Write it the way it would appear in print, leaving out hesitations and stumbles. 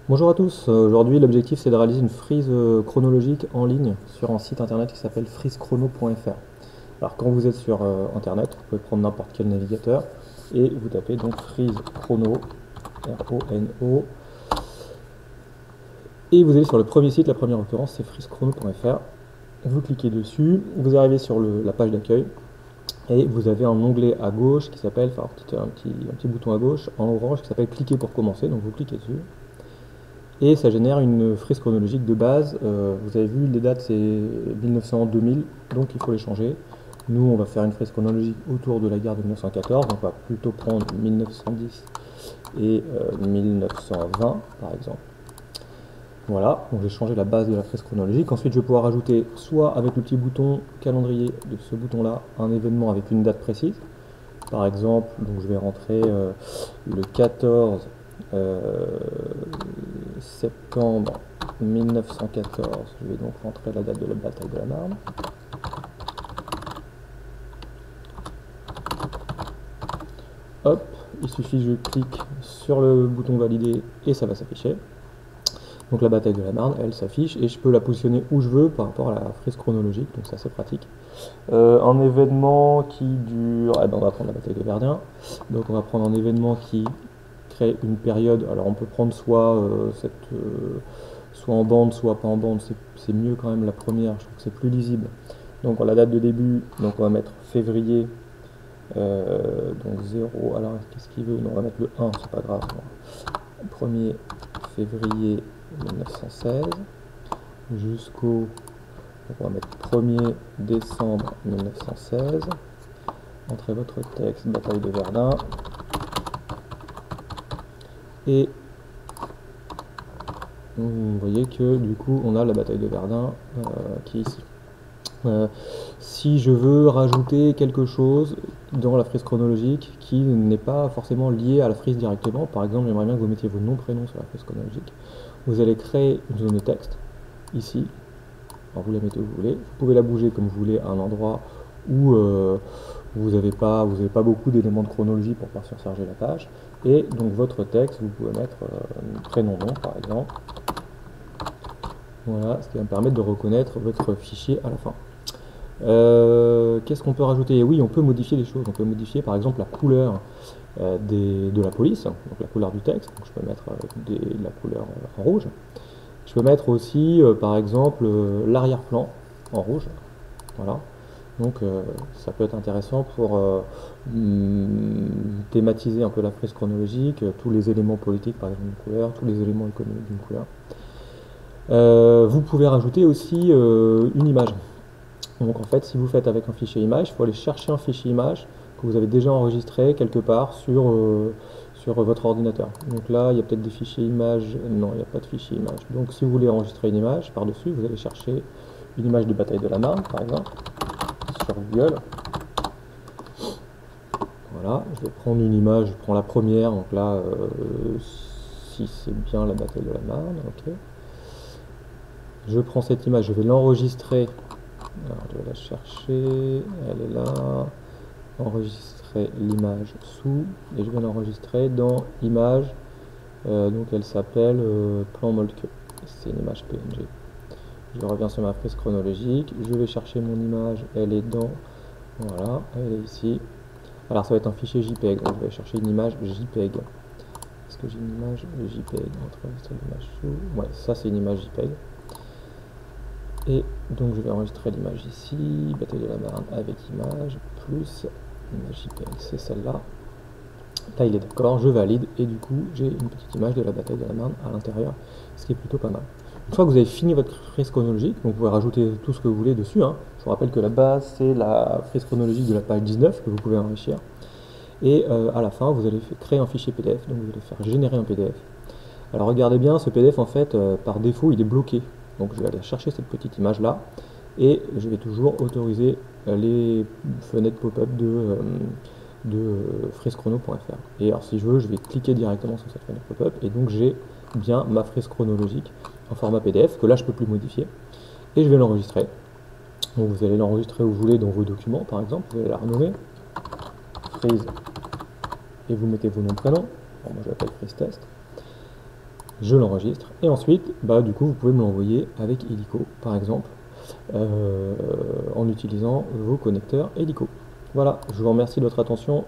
Bonjour à tous, aujourd'hui l'objectif c'est de réaliser une frise chronologique en ligne sur un site internet qui s'appelle frisechrono.fr. Alors quand vous êtes sur internet, vous pouvez prendre n'importe quel navigateur et vous tapez donc frise chrono, R-O-N-O, et vous allez sur le premier site, la première référence c'est frisechrono.fr. Vous cliquez dessus, vous arrivez sur la page d'accueil et vous avez un onglet à gauche qui s'appelle, enfin un petit bouton à gauche en orange qui s'appelle cliquer pour commencer, donc vous cliquez dessus. Et ça génère une frise chronologique de base. Vous avez vu, les dates c'est 1900-2000, donc il faut les changer. Nous, on va faire une frise chronologique autour de la guerre de 1914, donc on va plutôt prendre 1910 et 1920 par exemple. Voilà, donc j'ai changé la base de la frise chronologique. Ensuite, je vais pouvoir ajouter soit avec le petit bouton calendrier de ce bouton-là, un événement avec une date précise. Par exemple, donc je vais rentrer le 14 septembre 1914. Je vais donc rentrer la date de la bataille de la Marne. Hop, il suffit que je clique sur le bouton valider et ça va s'afficher. Donc la bataille de la Marne, elle s'affiche et je peux la positionner où je veux par rapport à la frise chronologique, donc c'est assez pratique. Un événement qui dure, on va prendre la bataille de Verdun, donc on va prendre un événement qui crée une période, alors on peut prendre soit en bande, soit pas en bande, c'est mieux quand même la première, je trouve que c'est plus lisible. Donc la date de début, donc on va mettre février, donc 0, alors qu'est-ce qu'il veut? Non, on va mettre le 1, c'est pas grave. 1er février 1916 jusqu'au, on va mettre 1er décembre 1916. Entrez votre texte, bataille de Verdun. Et vous voyez que du coup on a la bataille de Verdun qui est ici. Si je veux rajouter quelque chose dans la frise chronologique qui n'est pas forcément lié à la frise directement, par exemple j'aimerais bien que vous mettiez vos noms, prénoms sur la frise chronologique, vous allez créer une zone de texte ici. Alors vous la mettez où vous voulez, vous pouvez la bouger comme vous voulez à un endroit où vous n'avez pas beaucoup d'éléments de chronologie pour faire surcharger la page. Et donc votre texte, vous pouvez mettre prénom, nom par exemple. Voilà, ce qui va me permettre de reconnaître votre fichier à la fin. Qu'est-ce qu'on peut rajouter? Oui, on peut modifier les choses. On peut modifier par exemple la couleur de la police, donc la couleur du texte. Donc, je peux mettre la couleur en rouge. Je peux mettre aussi par exemple l'arrière-plan en rouge. Voilà. Donc ça peut être intéressant pour thématiser un peu la frise chronologique, tous les éléments politiques par exemple d'une couleur, tous les éléments économiques d'une couleur. Vous pouvez rajouter aussi une image. Donc en fait, si vous faites avec un fichier image, il faut aller chercher un fichier image que vous avez déjà enregistré quelque part sur votre ordinateur. Donc là, il y a peut-être des fichiers images. Non, il n'y a pas de fichier image. Donc si vous voulez enregistrer une image par-dessus, vous allez chercher une image de bataille de la Marne, par exemple, sur Google. Voilà, je vais prendre une image, je prends la première, donc là, si c'est bien la bataille de la Marne, ok. Je prends cette image, je vais l'enregistrer. Alors, je vais la chercher, elle est là. Enregistrer l'image sous, et je vais l'enregistrer dans image. Donc elle s'appelle plan Moltke. C'est une image PNG. Je reviens sur ma frise chronologique, je vais chercher mon image, elle est dans, voilà, elle est ici. Alors ça va être un fichier JPEG, donc je vais chercher une image JPEG. Est-ce que j'ai une image JPEG? Enregistrer l'image sous, ouais, ça c'est une image JPEG. Et donc je vais enregistrer l'image ici, bataille de la Marne avec image, plus image JPEG, c'est celle-là. Là il est d'accord, je valide, et du coup j'ai une petite image de la bataille de la Marne à l'intérieur, ce qui est plutôt pas mal. Une fois que vous avez fini votre frise chronologique, donc vous pouvez rajouter tout ce que vous voulez dessus. Hein. Je vous rappelle que la base c'est la frise chronologique de la page 19 que vous pouvez enrichir. Et à la fin vous allez créer un fichier PDF, donc vous allez faire générer un PDF. Alors regardez bien, ce PDF en fait par défaut il est bloqué. Donc je vais aller chercher cette petite image là et je vais toujours autoriser les fenêtres pop-up de frisechrono.fr. Et alors si je veux, je vais cliquer directement sur cette fenêtre pop-up et donc j'ai bien ma frise chronologique en format PDF que là je peux plus modifier et je vais l'enregistrer. Donc vous allez l'enregistrer où vous voulez dans vos documents par exemple, vous allez la renommer frise et vous mettez vos noms prénoms. Bon, moi je l'appelle frise test. je l'enregistre, et ensuite, bah, du coup, vous pouvez me l'envoyer avec Illico, par exemple, en utilisant vos connecteurs Illico. Voilà, je vous remercie de votre attention.